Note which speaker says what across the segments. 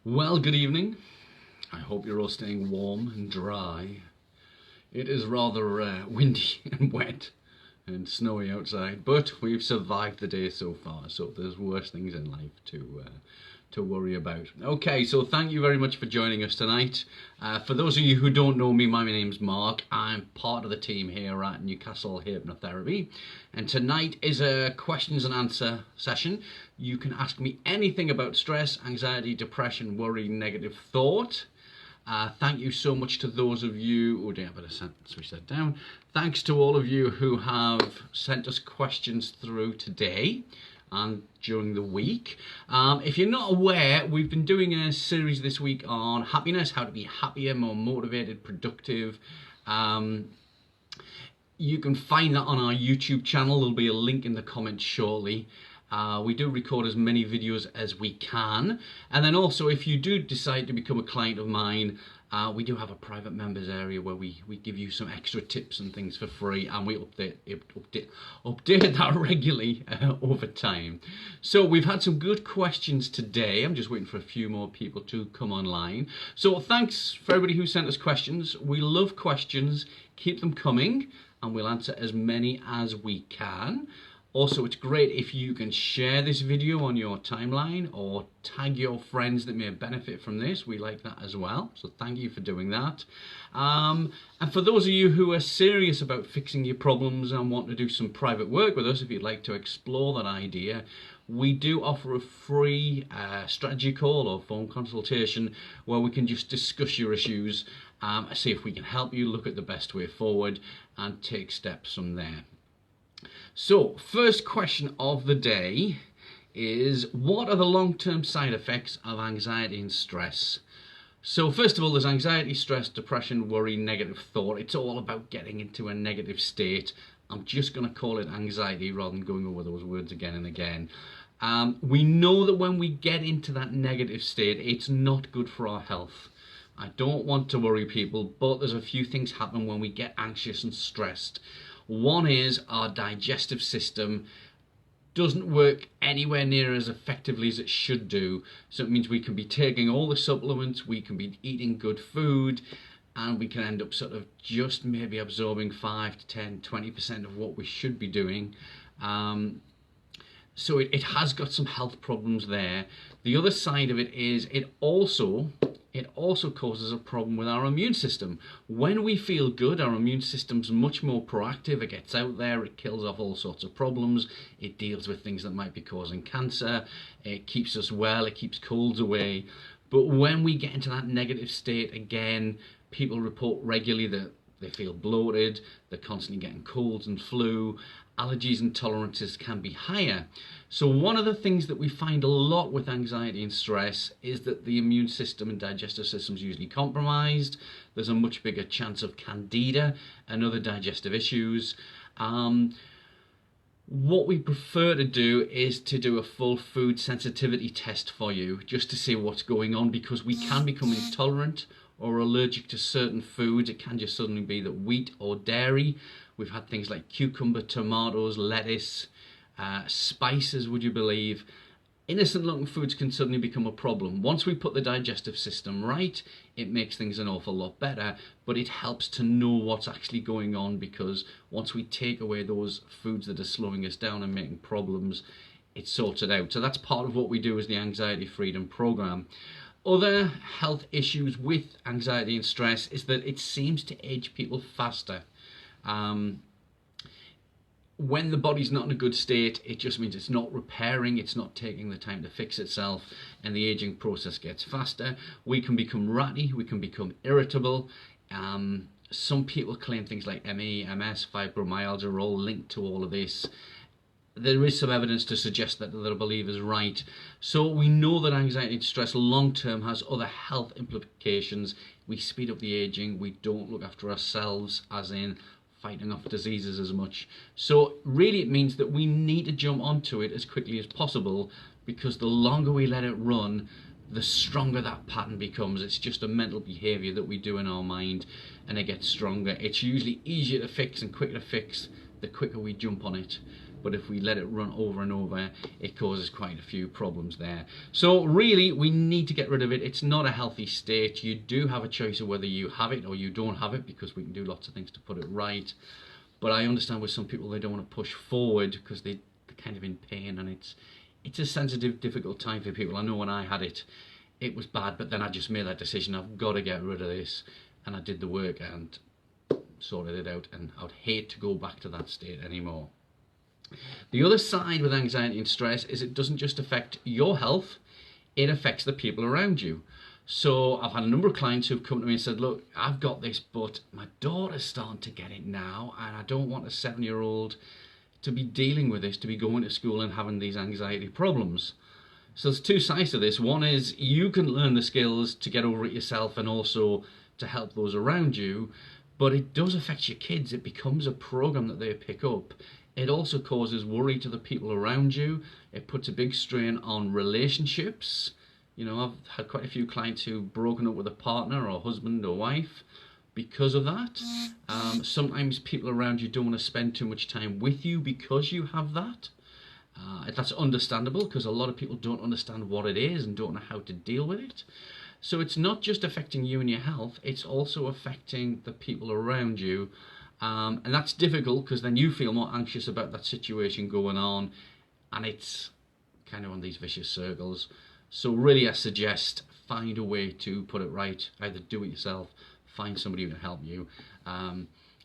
Speaker 1: Well, good evening. I hope you're all staying warm and dry. It is rather windy and wet and snowy outside, but we've survived the day so far, so there's worse things in life to worry about. Okay, so thank you very much for joining us tonight. For those of you who don't know me, my name's Mark. I'm part of the team here at Newcastle Hypnotherapy, and tonight is a questions and answer session. You can ask me anything about stress, anxiety, depression, worry, negative thought. Thank you so much to those of you, I better switch that down. Thanks to all of you who have sent us questions through today and during the week. If you're not aware, we've been doing a series this week on happiness, how to be happier, more motivated, productive. You can find that on our YouTube channel. There'll be a link in the comments shortly. We do record as many videos as we can, and then also if you do decide to become a client of mine, we do have a private members area where we give you some extra tips and things for free, and we update that regularly over time. So we've had some good questions today. I'm just waiting for a few more people to come online. So thanks for everybody who sent us questions. We love questions. Keep them coming, and we'll answer as many as we can. Also, it's great if you can share this video on your timeline or tag your friends that may benefit from this. We like that as well, so thank you for doing that. And for those of you who are serious about fixing your problems and want to do some private work with us, if you'd like to explore that idea, we do offer a free strategy call or phone consultation where we can just discuss your issues, see if we can help you look at the best way forward and take steps from there. So, first question of the day is, what are the long-term side effects of anxiety and stress? So first of all, there's anxiety, stress, depression, worry, negative thought. It's all about getting into a negative state. I'm just going to call it anxiety rather than going over those words again and again. We know that when we get into that negative state, it's not good for our health. I don't want to worry people, but there's a few things happen when we get anxious and stressed. One is our digestive system doesn't work anywhere near as effectively as it should do. So it means we can be taking all the supplements, we can be eating good food, and we can end up sort of just maybe absorbing 5 to 10, 20% of what we should be doing. So it has got some health problems there. The other side of it is it also causes a problem with our immune system. When we feel good, our immune system's much more proactive. It gets out there, it kills off all sorts of problems, it deals with things that might be causing cancer, it keeps us well, it keeps colds away. But when we get into that negative state again, people report regularly that they feel bloated, they're constantly getting colds and flu, allergies and tolerances can be higher. So one of the things that we find a lot with anxiety and stress is that the immune system and digestive system is usually compromised. There's a much bigger chance of candida and other digestive issues. What we prefer to do is to do a full food sensitivity test for you just to see what's going on, because we can become intolerant or allergic to certain foods. It can just suddenly be that wheat or dairy. We've had things like cucumber, tomatoes, lettuce, spices, would you believe. Innocent looking foods can suddenly become a problem. Once we put the digestive system right, it makes things an awful lot better, but it helps to know what's actually going on, because once we take away those foods that are slowing us down and making problems, it sorts it out. So that's part of what we do as the Anxiety Freedom Program. Other health issues with anxiety and stress is that it seems to age people faster. When the body's not in a good state, it just means it's not repairing, it's not taking the time to fix itself, and the aging process gets faster. We can become ratty, we can become irritable. Some people claim things like ME, MS, fibromyalgia are all linked to all of this. There is some evidence to suggest that I believe is right. So we know that anxiety and stress long term has other health implications. We speed up the aging, we don't look after ourselves, as in fighting off diseases as much. So really it means that we need to jump onto it as quickly as possible, because the longer we let it run, the stronger that pattern becomes. It's just a mental behavior that we do in our mind, and it gets stronger. It's usually easier to fix and quicker to fix the quicker we jump on it. but if we let it run over and over, it causes quite a few problems there. So really, we need to get rid of it. It's not a healthy state. You do have a choice of whether you have it or you don't have it, because we can do lots of things to put it right. But I understand with some people, they don't want to push forward because they're kind of in pain, and it's a sensitive, difficult time for people. I know when I had it, it was bad, but then I just made that decision. I've got to get rid of this, and I did the work and sorted it out, and I'd hate to go back to that state anymore. The other side with anxiety and stress is it doesn't just affect your health, it affects the people around you. So I've had a number of clients who've come to me and said, look, I've got this, but my daughter's starting to get it now, and I don't want a 7-year-old to be dealing with this, to be going to school and having these anxiety problems. So there's two sides to this. One is you can learn the skills to get over it yourself and also to help those around you, but it does affect your kids. It becomes a program that they pick up. It also causes worry to the people around you. It puts a big strain on relationships. You know, I've had quite a few clients who've broken up with a partner or husband or wife because of that. Sometimes people around you don't want to spend too much time with you because you have that. That's understandable, because a lot of people don't understand what it is and don't know how to deal with it. So it's not just affecting you and your health, it's also affecting the people around you. And that's difficult, because then you feel more anxious about that situation going on, and it's kind of on these vicious circles. So really, I suggest find a way to put it right. Either do it yourself, find somebody who can help you.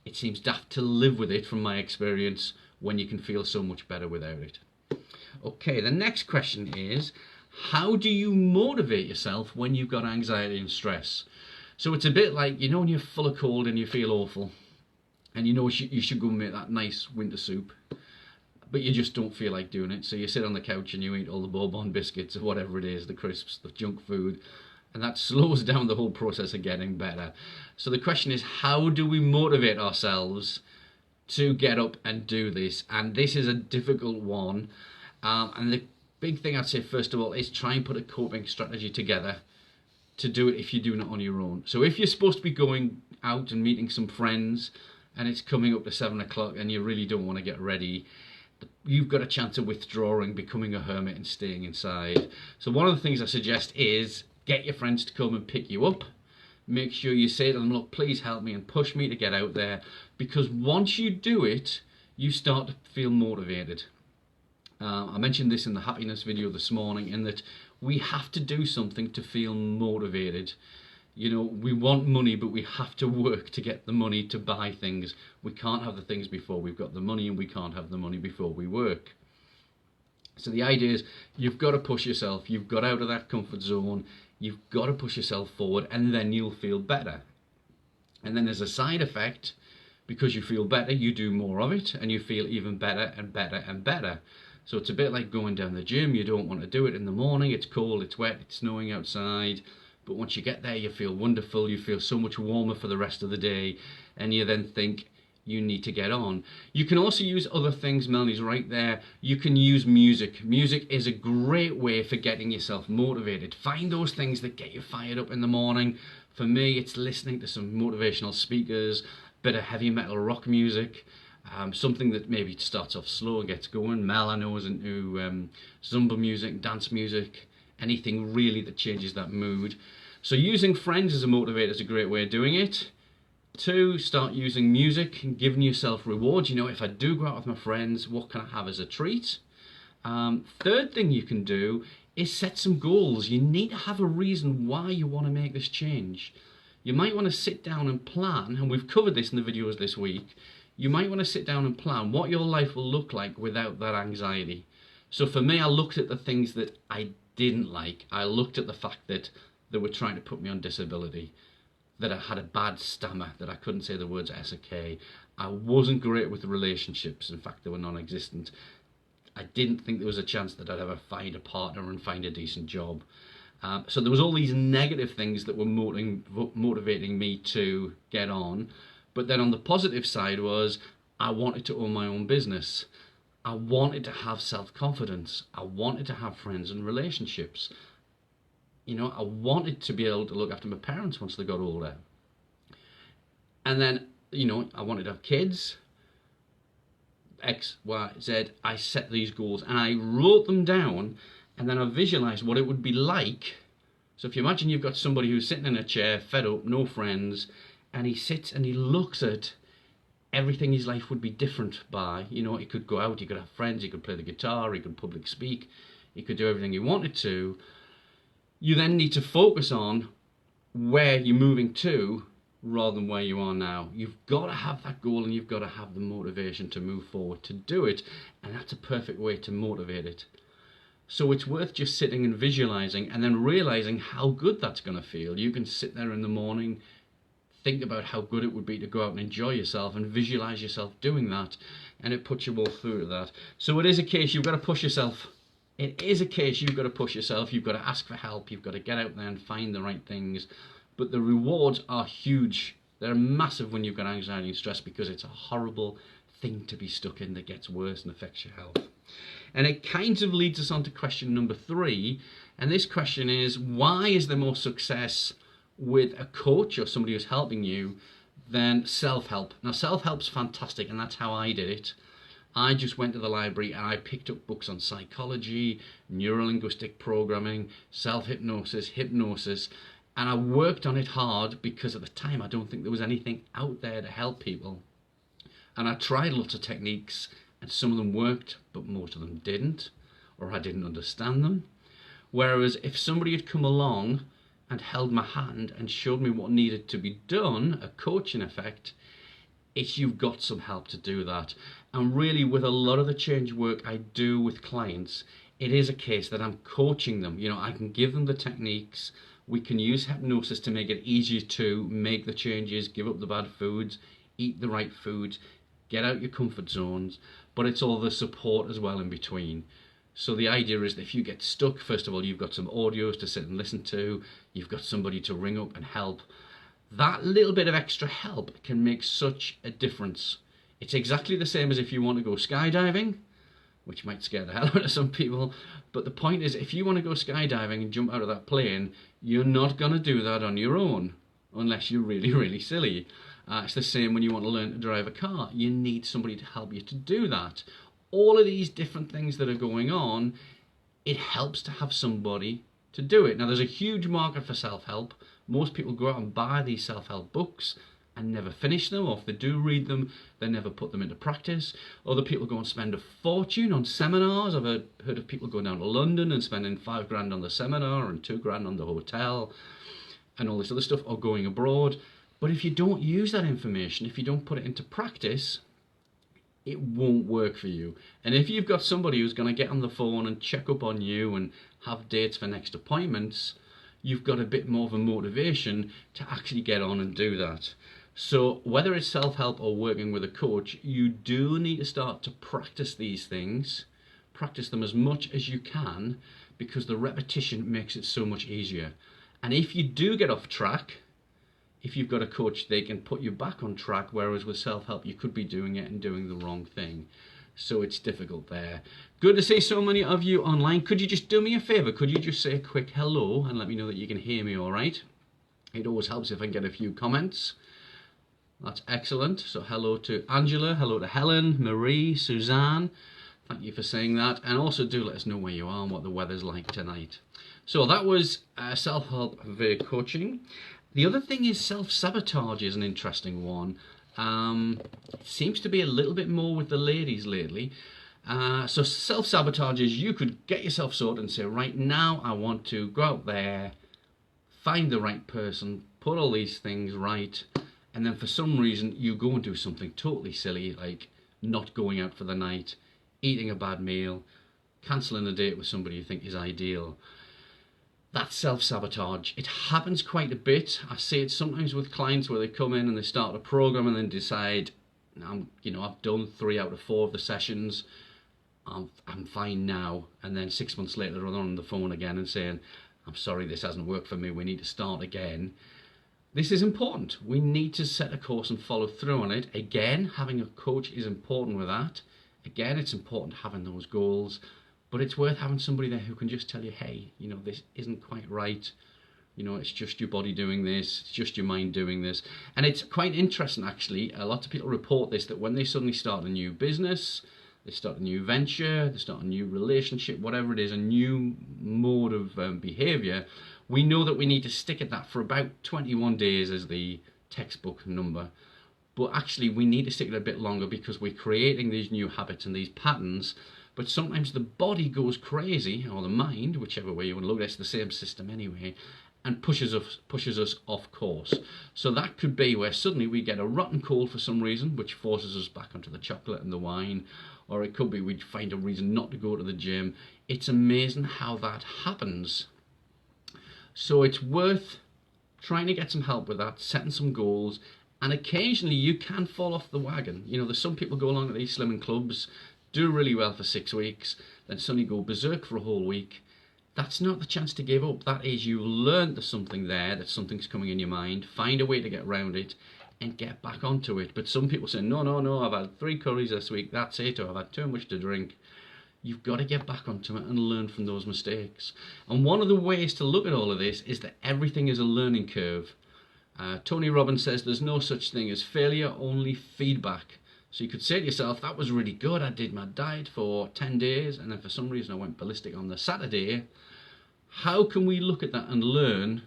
Speaker 1: It seems daft to live with it, from my experience, when you can feel so much better without it. Okay, the next question is, how do you motivate yourself when you've got anxiety and stress? So it's a bit like, you know, when you're full of cold and you feel awful, and you know you should go and make that nice winter soup, but you just don't feel like doing it. So you sit on the couch and you eat all the bourbon biscuits or whatever it is, the crisps, the junk food, and that slows down the whole process of getting better. So the question is, how do we motivate ourselves to get up and do this? And this is a difficult one. And the big thing I'd say, first of all, is try and put a coping strategy together to do it if you're doing it on your own. So if you're supposed to be going out and meeting some friends and it's coming up to 7 o'clock and you really don't want to get ready, you've got a chance of withdrawing, becoming a hermit and staying inside. So one of the things I suggest is get your friends to come and pick you up. Make sure you say to them, look, please help me and push me to get out there, because once you do it, you start to feel motivated. I mentioned this in the happiness video this morning, in that we have to do something to feel motivated. You know, we want money, but we have to work to get the money to buy things. We can't have the things before we've got the money, and we can't have the money before we work. So the idea is you've got to push yourself. You've got out of that comfort zone. You've got to push yourself forward, and then you'll feel better. And then as a side effect, because you feel better, you do more of it, and you feel even better and better and better. So it's a bit like going down the gym. You don't want to do it in the morning. It's cold, it's wet, it's snowing outside. But once you get there, you feel wonderful. You feel so much warmer for the rest of the day. And you then think you need to get on. You can also use other things. Melanie's right there. You can use music. Music is a great way for getting yourself motivated. Find those things that get you fired up in the morning. For me, it's listening to some motivational speakers, bit of heavy metal rock music. Something that maybe starts off slow and gets going. Mel, I know, is into Zumba music, dance music, anything really that changes that mood. So using friends as a motivator is a great way of doing it. 2, start using music and giving yourself rewards. You know, if I do go out with my friends, what can I have as a treat? 3rd thing you can do is set some goals. You need to have a reason why you want to make this change. You might want to sit down and plan, and we've covered this in the videos this week. You might want to sit down and plan what your life will look like without that anxiety. So for me, I looked at the things that I didn't like. I looked at the fact that they were trying to put me on disability, that I had a bad stammer, that I couldn't say the words S or K. I wasn't great with relationships. In fact, they were non-existent. I didn't think there was a chance that I'd ever find a partner and find a decent job. So there was all these negative things that were motivating me to get on. But then on the positive side was, I wanted to own my own business. I wanted to have self-confidence. I wanted to have friends and relationships. You know, I wanted to be able to look after my parents once they got older. And then, you know, I wanted to have kids. X, Y, Z, I set these goals and I wrote them down, and then I visualized what it would be like. So if you imagine you've got somebody who's sitting in a chair, fed up, no friends, and he sits and he looks at everything his life would be different by. You know, he could go out, he could have friends, he could play the guitar, he could public speak, he could do everything he wanted to. You then need to focus on where you're moving to rather than where you are now. You've got to have that goal and you've got to have the motivation to move forward to do it, and that's a perfect way to motivate it. So it's worth just sitting and visualizing and then realizing how good that's going to feel. You can sit there in the morning, think about how good it would be to go out and enjoy yourself and visualize yourself doing that, and it puts you all through to that. So it is a case you've got to push yourself. It is a case you've got to push yourself. You've got to ask for help. You've got to get out there and find the right things. But the rewards are huge. They're massive when you've got anxiety and stress, because it's a horrible thing to be stuck in that gets worse and affects your health. And it kind of leads us on to question number 3. And this question is, why is there more success with a coach or somebody who's helping you than self-help? Now, self-help's fantastic, and that's how I did it. I just went to the library and I picked up books on psychology, neuro-linguistic programming, self-hypnosis, hypnosis, and I worked on it hard because at the time I don't think there was anything out there to help people. And I tried lots of techniques, and some of them worked, but most of them didn't, or I didn't understand them. Whereas if somebody had come along and held my hand and showed me what needed to be done, a coach in effect, you've got some help to do that. And really, with a lot of the change work I do with clients, it is a case that I'm coaching them. You know, I can give them the techniques. We can use hypnosis to make it easier to make the changes, give up the bad foods, eat the right foods, get out your comfort zones, but it's all the support as well in between. So the idea is that if you get stuck, first of all, you've got some audios to sit and listen to, you've got somebody to ring up and help. That little bit of extra help can make such a difference. It's exactly the same as if you want to go skydiving, which might scare the hell out of some people, but the point is, if you want to go skydiving and jump out of that plane, you're not going to do that on your own, unless you're really, really silly. It's the same when you want to learn to drive a car. You need somebody to help you to do that. All of these different things that are going on, it helps to have somebody to do it. Now, there's a huge market for self-help. Most people go out and buy these self-help books and never finish them, or if they do read them, they never put them into practice. Other people go and spend a fortune on seminars. I've heard of people going down to London and spending $5,000 on the seminar and $2,000 on the hotel and all this other stuff, or going abroad. But if you don't use that information, if you don't put it into practice, it won't work for you. And if you've got somebody who's going to get on the phone and check up on you and have dates for next appointments, you've got a bit more of a motivation to actually get on and do that. So whether it's self-help or working with a coach, you do need to start to practice these things. Practice them as much as you can, because the repetition makes it so much easier. And if you do get off track, if you've got a coach, they can put you back on track, whereas with self-help, you could be doing it and doing the wrong thing. So it's difficult there. Good to see so many of you online. Could you just do me a favor? Could you just say a quick hello and let me know that you can hear me all right? It always helps if I can get a few comments. That's excellent. So hello to Angela, hello to Helen, Marie, Suzanne. Thank you for saying that. And also do let us know where you are and what the weather's like tonight. So that was self-help via coaching. The other thing is self-sabotage is an interesting one. It seems to be a little bit more with the ladies lately. So self-sabotage is you could get yourself sorted and say, right now I want to go out there, find the right person, put all these things right, and then for some reason you go and do something totally silly, like not going out for the night, eating a bad meal, cancelling a date with somebody you think is ideal. That's self-sabotage. It happens quite a bit. I see it sometimes with clients where they come in and they start a program and then decide, I've done 3 out of 4 of the sessions, I'm fine now. And then 6 months later they're on the phone again and saying, I'm sorry, this hasn't worked for me, we need to start again. This is important. We need to set a course and follow through on it. Again, having a coach is important with that. Again, it's important having those goals, but it's worth having somebody there who can just tell you, hey, this isn't quite right. You know, it's just your body doing this, it's just your mind doing this. And it's quite interesting, actually. A lot of people report this, that when they suddenly start a new business, they start a new venture, they start a new relationship, whatever it is, a new mode of behavior, we know that we need to stick at that for about 21 days as the textbook number. But actually, we need to stick it a bit longer because we're creating these new habits and these patterns. But sometimes the body goes crazy, or the mind, whichever way you want to look at it, it's the same system anyway, and pushes us off course. So that could be where suddenly we get a rotten cold for some reason, which forces us back onto the chocolate and the wine, or it could be we find a reason not to go to the gym. It's amazing how that happens. So it's worth trying to get some help with that, setting some goals, and occasionally you can fall off the wagon. You know, there's some people go along to these slimming clubs, do really well for 6 weeks, then suddenly go berserk for a whole week. That's not the chance to give up. That is, you learned there's something there, that something's coming in your mind, find a way to get around it and get back onto it. But some people say, no, I've had 3 curries this week, that's it, or I've had too much to drink. You've got to get back onto it and learn from those mistakes. And one of the ways to look at all of this is that everything is a learning curve. Tony Robbins says there's no such thing as failure, only feedback. So you could say to yourself, that was really good, I did my diet for 10 days and then for some reason I went ballistic on the Saturday. How can we look at that and learn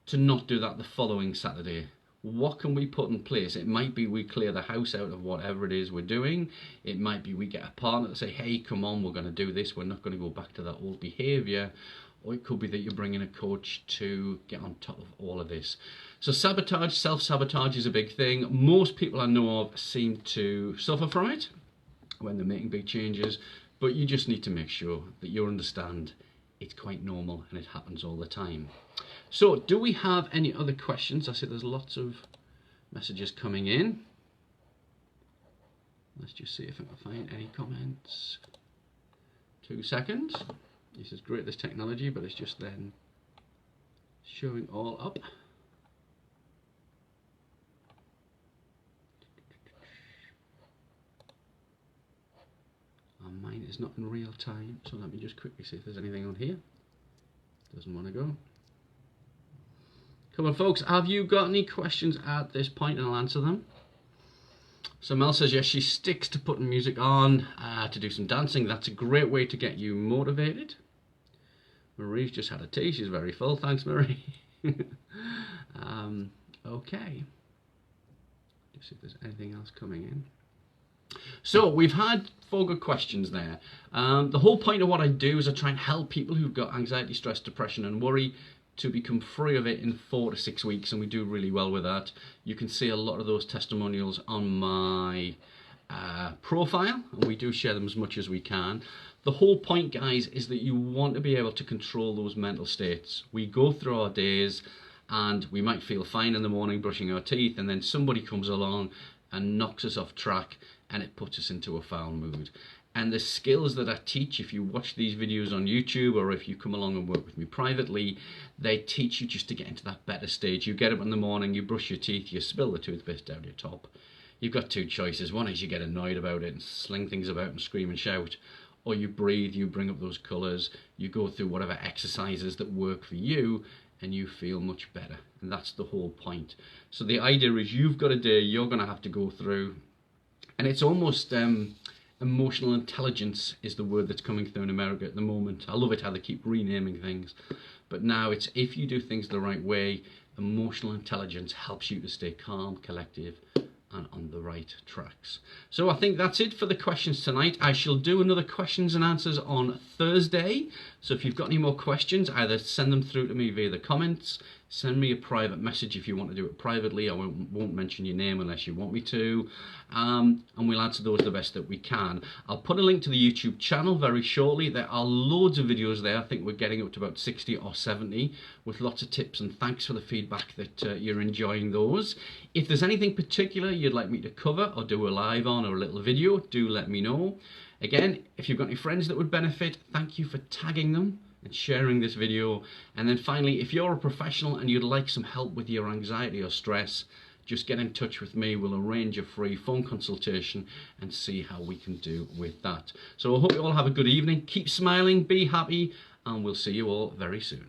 Speaker 1: to not do that the following Saturday? What can we put in place? It might be we clear the house out of whatever it is we're doing. It might be we get a partner to say, hey, come on, we're going to do this. We're not going to go back to that old behavior. Or it could be that you're bringing a coach to get on top of all of this. So sabotage, self-sabotage is a big thing. Most people I know of seem to suffer from it when they're making big changes. But you just need to make sure that you understand it's quite normal and it happens all the time. So, do we have any other questions? I see there's lots of messages coming in. Let's just see if I can find any comments. 2 seconds. This is great, this technology, but it's just then showing all up. Mine is not in real time, so let me just quickly see if there's anything on here. Doesn't want to go. Come on, folks, have you got any questions at this point, and I'll answer them. So Mel says, yes, she sticks to putting music on to do some dancing. That's a great way to get you motivated. Marie's just had a tea. She's very full. Thanks, Marie. Okay. Just see if there's anything else coming in. So we've had 4 good questions there. The whole point of what I do is I try and help people who've got anxiety, stress, depression and worry to become free of it in 4 to 6 weeks, and we do really well with that. You can see a lot of those testimonials on my profile, and we do share them as much as we can. The whole point, guys, is that you want to be able to control those mental states. We go through our days and we might feel fine in the morning brushing our teeth, and then somebody comes along and knocks us off track and it puts us into a foul mood. And the skills that I teach, if you watch these videos on YouTube or if you come along and work with me privately, they teach you just to get into that better stage. You get up in the morning, you brush your teeth, you spill the toothpaste down your top. You've got 2 choices. One is you get annoyed about it and sling things about and scream and shout. Or you breathe, you bring up those colours, you go through whatever exercises that work for you, and you feel much better. And that's the whole point. So the idea is you've got a day you're going to have to go through, and it's almost emotional intelligence is the word that's coming through in America at the moment. I love it how they keep renaming things. But now it's, if you do things the right way, emotional intelligence helps you to stay calm, collective, and on the right tracks. So I think that's it for the questions tonight. I shall do another questions and answers on Thursday. So if you've got any more questions, either send them through to me via the comments, send me a private message if you want to do it privately. I won't mention your name unless you want me to. And we'll answer those the best that we can. I'll put a link to the YouTube channel very shortly. There are loads of videos there. I think we're getting up to about 60 or 70 with lots of tips, and thanks for the feedback that you're enjoying those. If there's anything particular you'd like me to cover or do a live on or a little video, do let me know. Again, if you've got any friends that would benefit, thank you for tagging them and sharing this video. And then finally, if you're a professional and you'd like some help with your anxiety or stress, just get in touch with me. We'll arrange a free phone consultation and see how we can do with that. So I hope you all have a good evening. Keep smiling, be happy, and we'll see you all very soon.